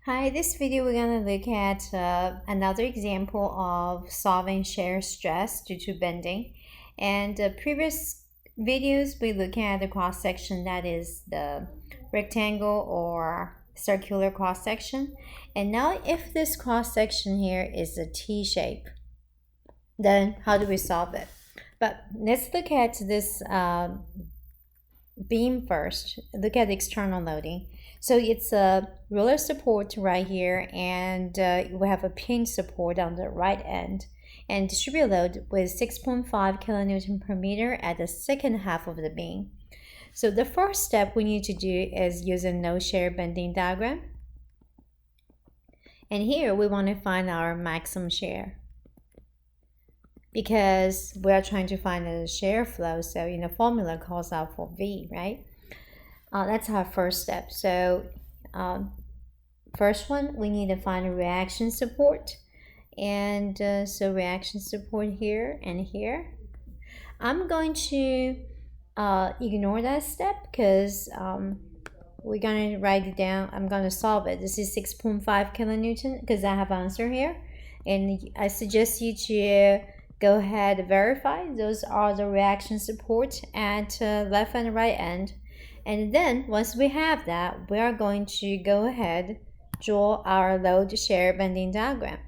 Hi, this video we're going to look at another example of solving shear stress due to bending. And previous videos we look at the cross section, that is the rectangle or circular cross section. And now if this cross section here is a T shape, then how do we solve it? But let's look at this beam first. Look at the external loading. So it's a roller support right here, and we have a pin support on the right end, and distributed load with 6.5 kilonewton per meter at the second half of the beam. So the first step we need to do is use a no shear bending diagram, and here we want to find our maximum shear because we are trying to find the shear flow. So in the formula calls out for V, right? That's our first step. So first one, we need to find a reaction support. And so reaction support here and here. I'm going to ignore that step because we're going to write it down. I'm going to solve it. This is 6.5 kilonewton because I have answer here. And I suggest you to go ahead and verify those are the reaction support at left and right end. And then once we have that, we are going to go ahead draw our load shear bending diagram.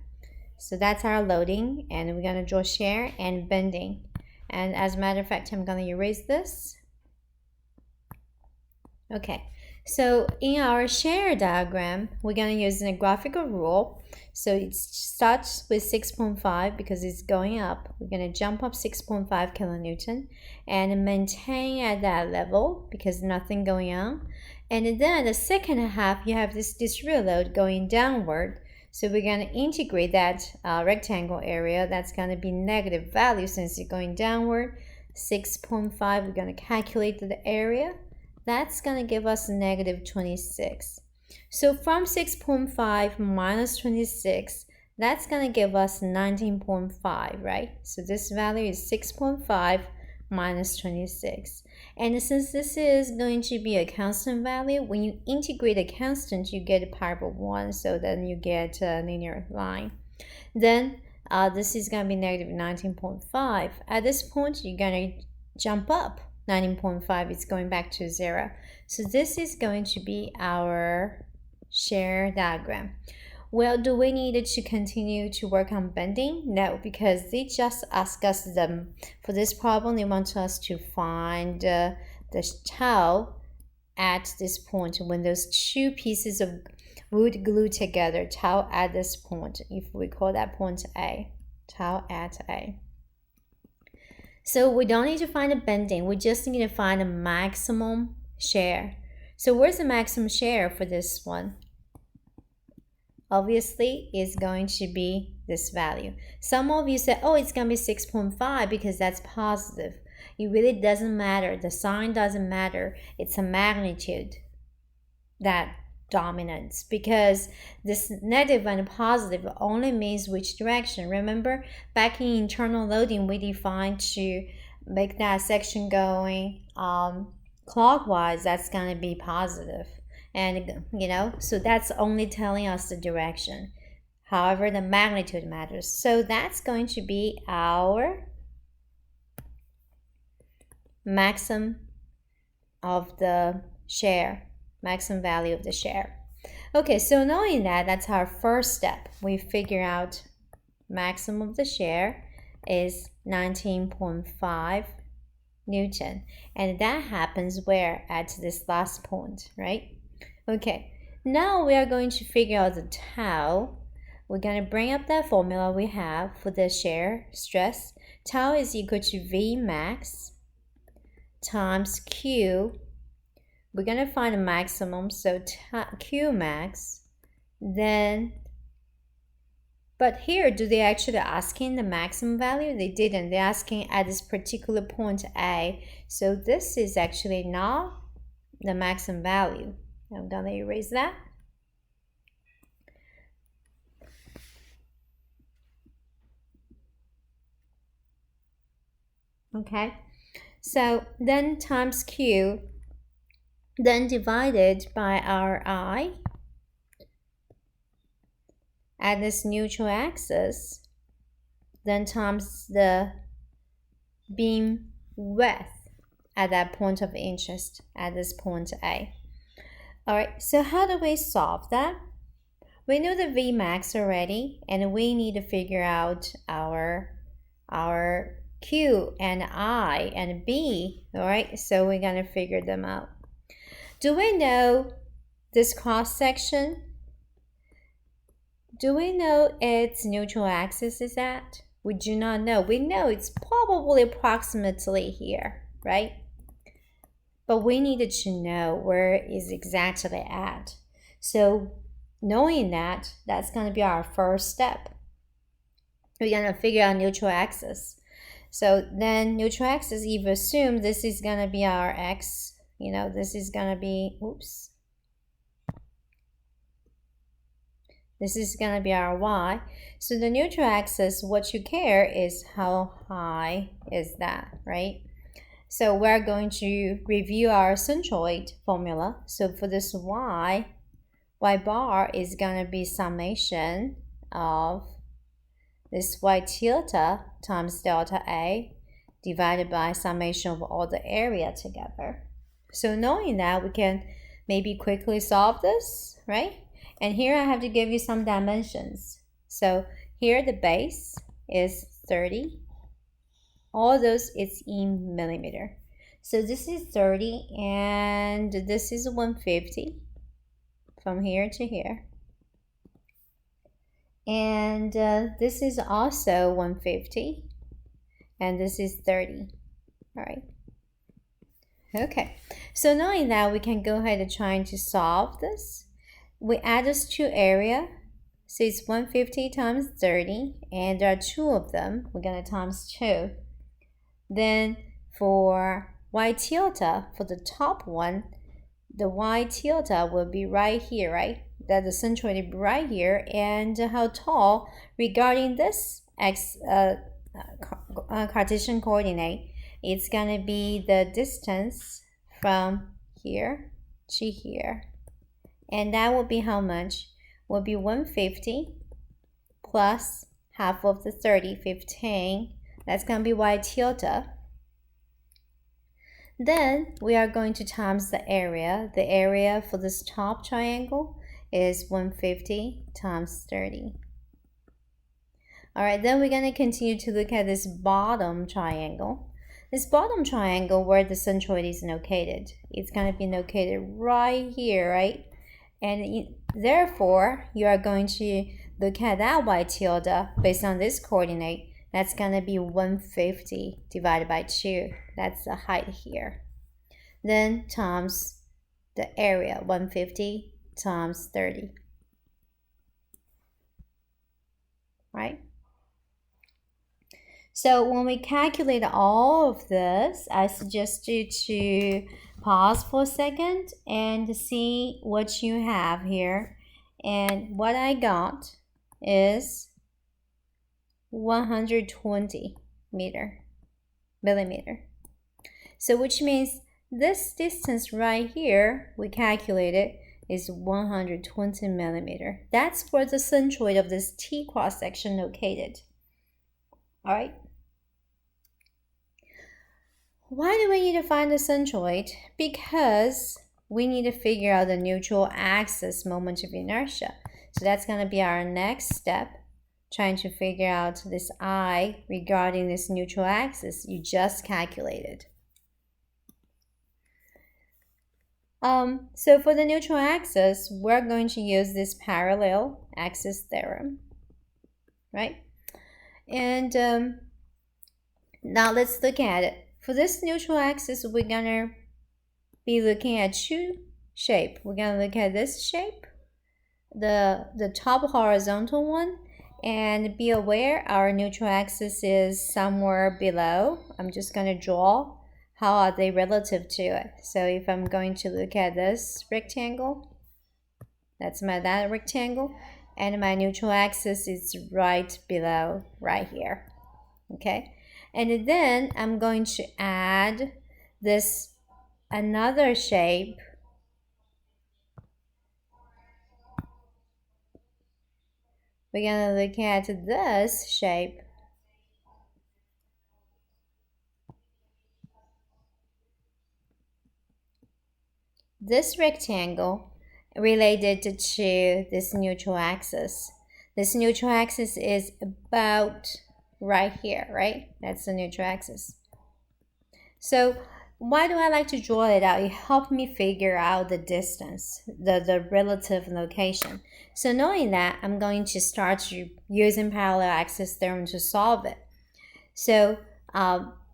So that's our loading, and we're going to draw shear and bending. And as a matter of fact, I'm going to erase this. Okay, so in our shear diagram, we're going to use a graphical rule. So it starts with 6.5 because it's going up. We're going to jump up 6.5 kilonewton and maintain at that level because nothing going on. And then the second half, you have this distributed load going downward. So we're going to integrate that rectangle area. That's going to be negative value since it's going downward. 6.5, we're going to calculate the area. That's going to give us negative 26. So from 6.5 minus 26, that's going to give us 19.5, right? So this value is 6.5 minus 26. And since this is going to be a constant value, when you integrate a constant, you get a power of 1. So then you get a linear line. Then this is going to be negative 19.5. At this point, you're going to jump up. 19.5 is going back to 0. So this is going to be our shear diagram. Well, do we need to continue to work on bending? No, because they just ask us for this problem, they want us to find the tau at this point when those two pieces of wood glue together, tau at this point, if we call that point A, tau at A. So we don't need to find a bending, we just need to find a maximum shear. So where's the maximum shear for this one? Obviously, it's going to be this value. Some of you said, oh, it's going to be 6.5 because that's positive. It really doesn't matter. The sign doesn't matter. It's a magnitude that dominates because this negative and positive only means which direction. Remember, back in internal loading, we defined to make that section going clockwise, that's going to be positive. And, so that's only telling us the direction. However, the magnitude matters. So that's going to be our maximum of the shear, maximum value of the shear. Okay, so knowing that, that's our first step. We figure out maximum of the shear is 19.5 Newton. And that happens where? At this last point, right? Okay, now we are going to figure out the tau. We're going to bring up that formula we have for the shear stress. Tau is equal to V max times Q. We're going to find a maximum, so Q max. Then, but here, do they actually asking the maximum value? They didn't. They're asking at this particular point A. So this is actually not the maximum value. I'm going to erase that. Okay, so then times Q, then divided by our I. at this neutral axis, then times the beam width at that point of interest, at this point A. All right, so how do we solve that? We know the Vmax already, and we need to figure out our Q and I and B, all right? So we're gonna figure them out. Do we know this cross section? Do we know its neutral axis is at? We do not know. We know it's probably approximately here, right? But we needed to know where it is exactly at. So knowing that, that's going to be our first step. We're going to figure out neutral axis. So then neutral axis, if you assume this is going to be our x, this is going to be, this is going to be our y. So the neutral axis, what you care is how high is that, right? So we're going to review our centroid formula. So for this y bar is going to be summation of this y tilde times delta A divided by summation of all the area together. So knowing that, we can maybe quickly solve this, right? And here I have to give you some dimensions. So here the base is 30. All those is in millimeter. So this is 30 and this is 150 from here to here. And this is also 150 and this is 30. All right. Okay, so knowing that, we can go ahead and try to solve this. We add those two area. So it's 150 times 30 and there are two of them. We're going to times 2. Then for y tilde, for the top one, the y tilde will be right here, right? That the centroid will be right here. And how tall regarding this Cartesian coordinate, it's going to be the distance from here to here. And that will be how much? Will be 150 plus half of the 30, 15. That's going to be y tilde. Then we are going to times the area. The area for this top triangle is 150 times 30. All right, then we're going to continue to look at this bottom triangle. This bottom triangle where the centroid is located, it's going to be located right here, right? And therefore, you are going to look at that y tilde based on this coordinate. That's going to be 150 divided by 2. That's the height here. Then times the area, 150 times 30. Right? So when we calculate all of this, I suggest you to pause for a second and see what you have here. And what I got is 120 millimeter. So which means this distance right here, we calculated, is 120 millimeter. That's where the centroid of this T cross section located. All right. Why do we need to find the centroid? Because we need to figure out the neutral axis moment of inertia. So that's going to be our next step, trying to figure out this I regarding this neutral axis you just calculated. So for the neutral axis, we're going to use this parallel axis theorem, right? And now let's look at it. For this neutral axis, we're going to be looking at two shapes. We're going to look at this shape, the top horizontal one, and be aware our neutral axis is somewhere below. I'm just going to draw how are they relative to it. So if I'm going to look at this rectangle, that's that rectangle, and my neutral axis is right below, right here. Okay, and then I'm going to add this another shape we're going to look at this shape. This rectangle related to this neutral axis. This neutral axis is about right here, right? That's the neutral axis. So why do I like to draw it out? It helped me figure out the distance, the relative location. So knowing that, I'm going to start using parallel axis theorem to solve it. So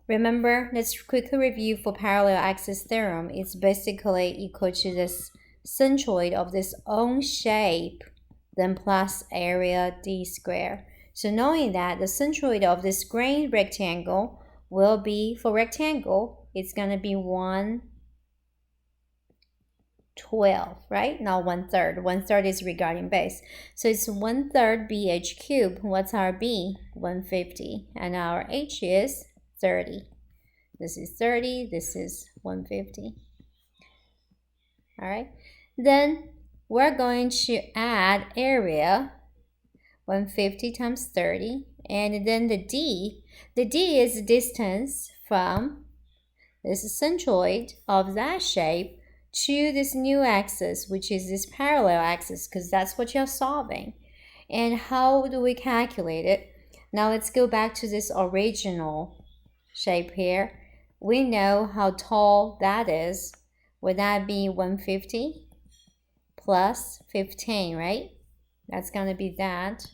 remember, let's quickly review for parallel axis theorem. It's basically equal to this centroid of this own shape, then plus area d squared. So knowing that the centroid of this green rectangle will be, for rectangle, it's going to be 1/12, right? Not 1/3. 1/3 is regarding base. So it's 1/3 BH cubed. What's our B? 150. And our H is 30. This is 30. This is 150. All right. Then we're going to add area, 150 times 30. And then the D is the distance from this centroid of that shape to this new axis, which is this parallel axis, because that's what you're solving. And how do we calculate it? Now let's go back to this original shape here. We know how tall that is. Would that be 150 plus 15, right? That's going to be that.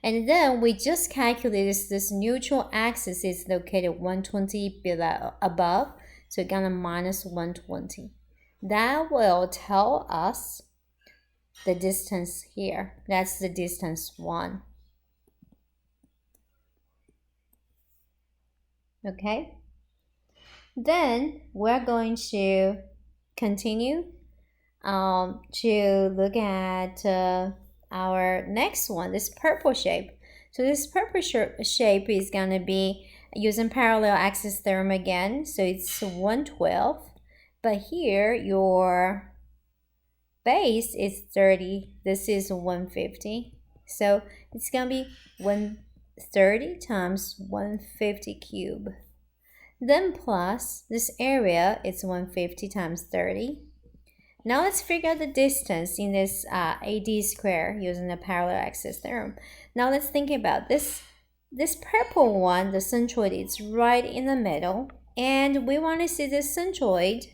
And then we just calculated this neutral axis is located 120 above, so we're going to minus 120. That will tell us the distance here. That's the distance 1. Okay? Then we're going to continue to look at our next one, this purple shape. So this purple shape is going to be using parallel axis theorem again. So it's 1/12. But here your base is 30. This is 150. So it's going to be 130 times 150 cube. Then plus this area, it's 150 times 30. Now let's figure out the distance in this AD square using the parallel axis theorem. Now let's think about this. This purple one, the centroid, is right in the middle. And we want to see the centroid.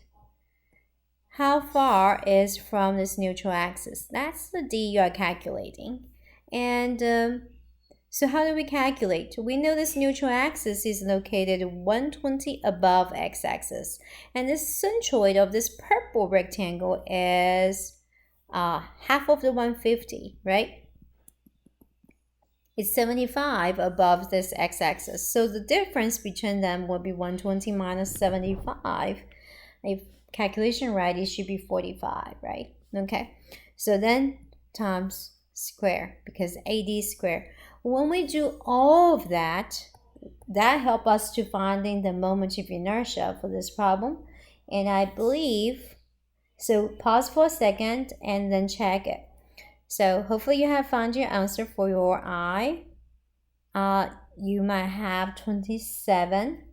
How far is from this neutral axis? That's the D you are calculating. And so how do we calculate? We know this neutral axis is located 120 above x-axis. And this centroid of this purple rectangle is half of the 150, right? It's 75 above this x-axis. So the difference between them will be 120 minus 75. If calculation right, it should be 45, right? Okay. So then times square, because AD square. When we do all of that, that helps us to finding the moment of inertia for this problem. And I believe, so pause for a second and then check it. So hopefully you have found your answer for your I. You might have 27.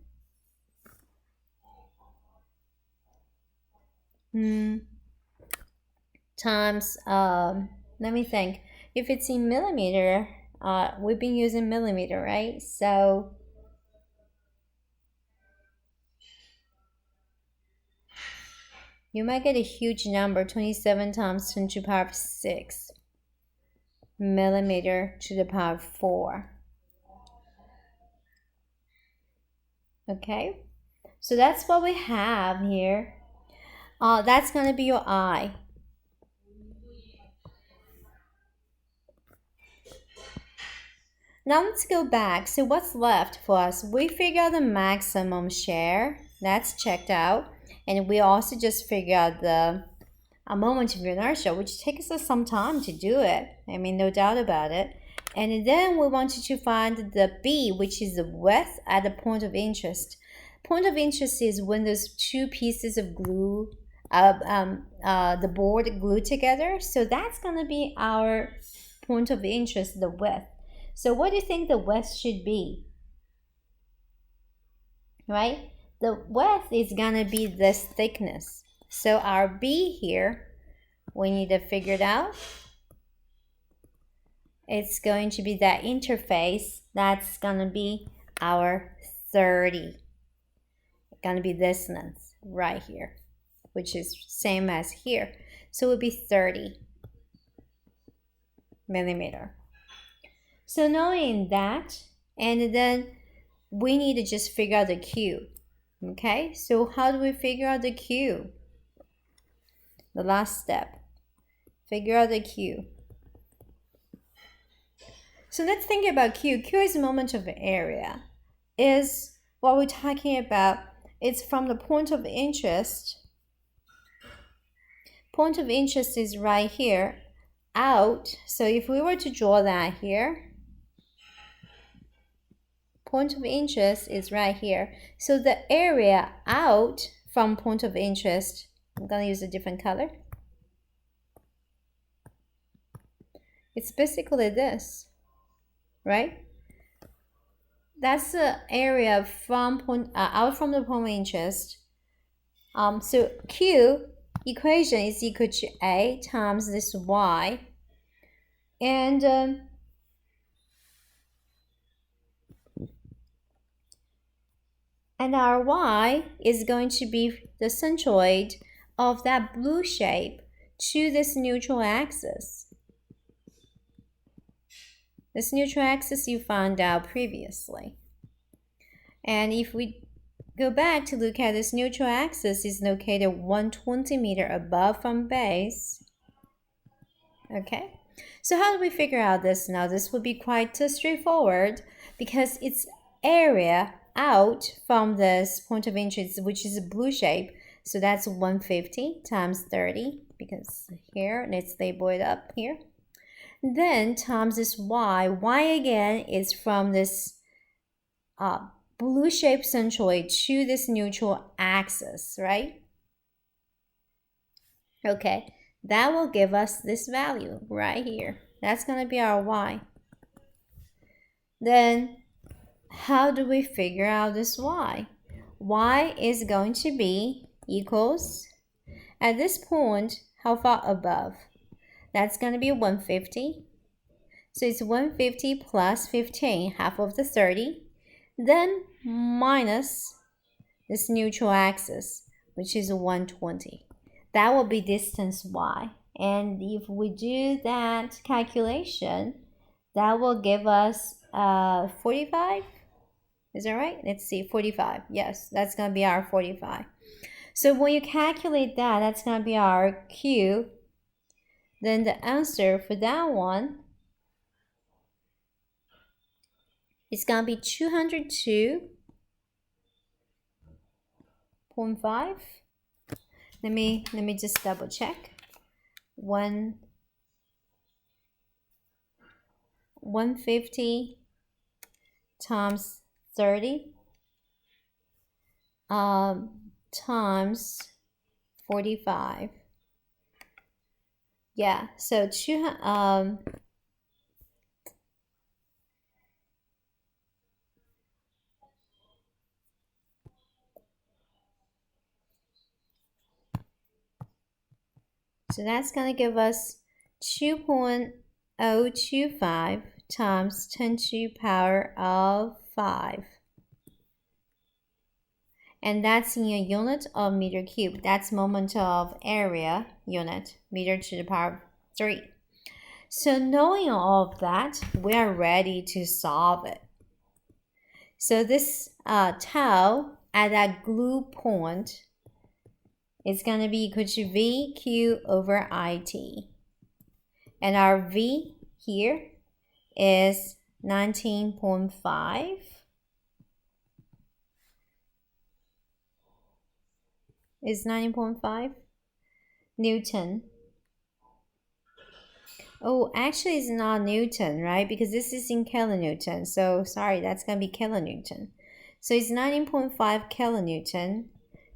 Times, let me think. If it's in millimeter, we've been using millimeter, right? So you might get a huge number, 27 times 10 to the power of 6 millimeter to the power of 4. Okay, so that's what we have here. That's going to be your I. Now let's go back. So what's left for us? We figure out the maximum share. That's checked out. And we also just figure out the moment of inertia, which takes us some time to do it. I mean, no doubt about it. And then we wanted to find the B, which is the width at the point of interest. Point of interest is when those two pieces of glue, the board glued together. So that's going to be our point of interest, the width. So what do you think the width should be? Right? The width is gonna be this thickness. So our B here, we need to figure it out. It's going to be that interface. That's gonna be our 30. It's gonna be this length right here, which is same as here. So it would be 30 millimeter. So knowing that, and then we need to just figure out the Q. Okay, so how do we figure out the Q? The last step, figure out the Q. So let's think about Q. Q is moment of area. Is what we're talking about. It's from the point of interest. Point of interest is right here, out. So if we were to draw that here, point of interest is right here. So the area out from point of interest, I'm going to use a different color. It's basically this, right? That's the area from out from the point of interest. So Q equation is equal to A times this Y, and our Y is going to be the centroid of that blue shape to this neutral axis. This neutral axis you found out previously. And if we go back to look at this neutral axis, is located 120 meters above from base. Okay, so how do we figure out this now? This would be quite straightforward because it's area out from this point of interest, which is a blue shape. So that's 150 times 30, because here, let's label it up here. Then times this Y. Y again is from this blue shape centroid to this neutral axis, right? Okay, that will give us this value right here. That's going to be our Y. Then how do we figure out this Y? Y is going to be equals, at this point, how far above? That's going to be 150. So it's 150 plus 15, half of the 30. Then minus this neutral axis, which is 120. That will be distance Y. And if we do that calculation, that will give us 45. Is that right? Let's see, 45. Yes, that's going to be our 45. So when you calculate that, that's going to be our Q. Then the answer for that one is going to be 202.5. Let me just double check. 150 times 30 times 45. Yeah, so so that's going to give us 2.025 times 10 to the power of 5. And that's in a unit of meter cube. That's moment of area unit, meter to the power of 3. So knowing all of that, we are ready to solve it. So this tau at that glue point is going to be equal to VQ over IT. And our V here is 19.5. Is 19.5 Newton. Oh, actually it's not Newton, right? Because this is in kilonewton. So sorry, that's going to be kilonewton. So it's 19.5 kilonewton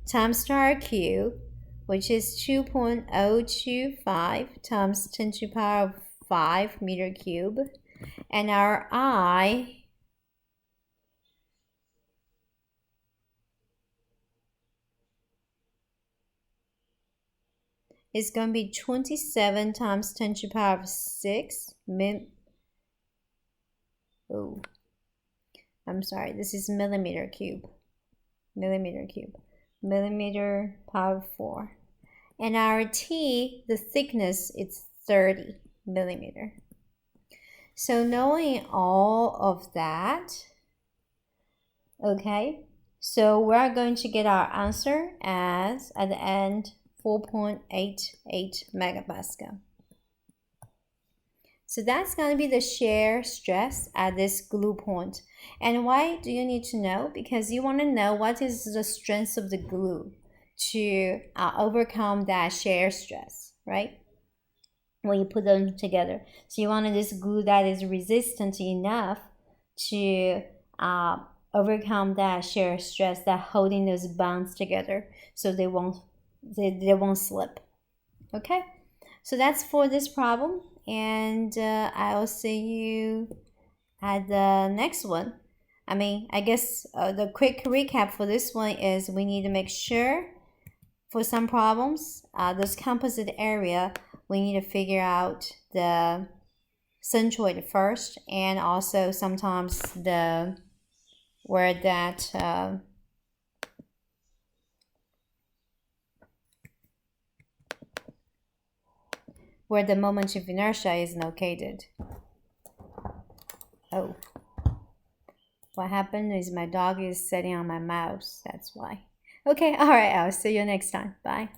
times star Q, which is 2.025 times 10 to the power of 6.5 meter cube. And our I is going to be 27 times 10 to the power of 6 this is millimeter cube. Millimeter power 4. And our T, the thickness, it's 30 millimeter. So knowing all of that, okay, so we're going to get our answer as, at the end, 4.88 megapascal. So that's going to be the shear stress at this glue point. And why do you need to know? Because you want to know what is the strength of the glue to overcome that shear stress, right? When you put them together. So you want this glue that is resistant enough to overcome that shear stress, that holding those bonds together so they won't slip. Okay, so that's for this problem, and I'll see you at the next one. I guess the quick recap for this one is we need to make sure for some problems, this composite area, we need to figure out the centroid first, and also sometimes where the moment of inertia is located. Oh, what happened is my dog is sitting on my mouse, that's why. Okay, all right, I'll see you next time. Bye.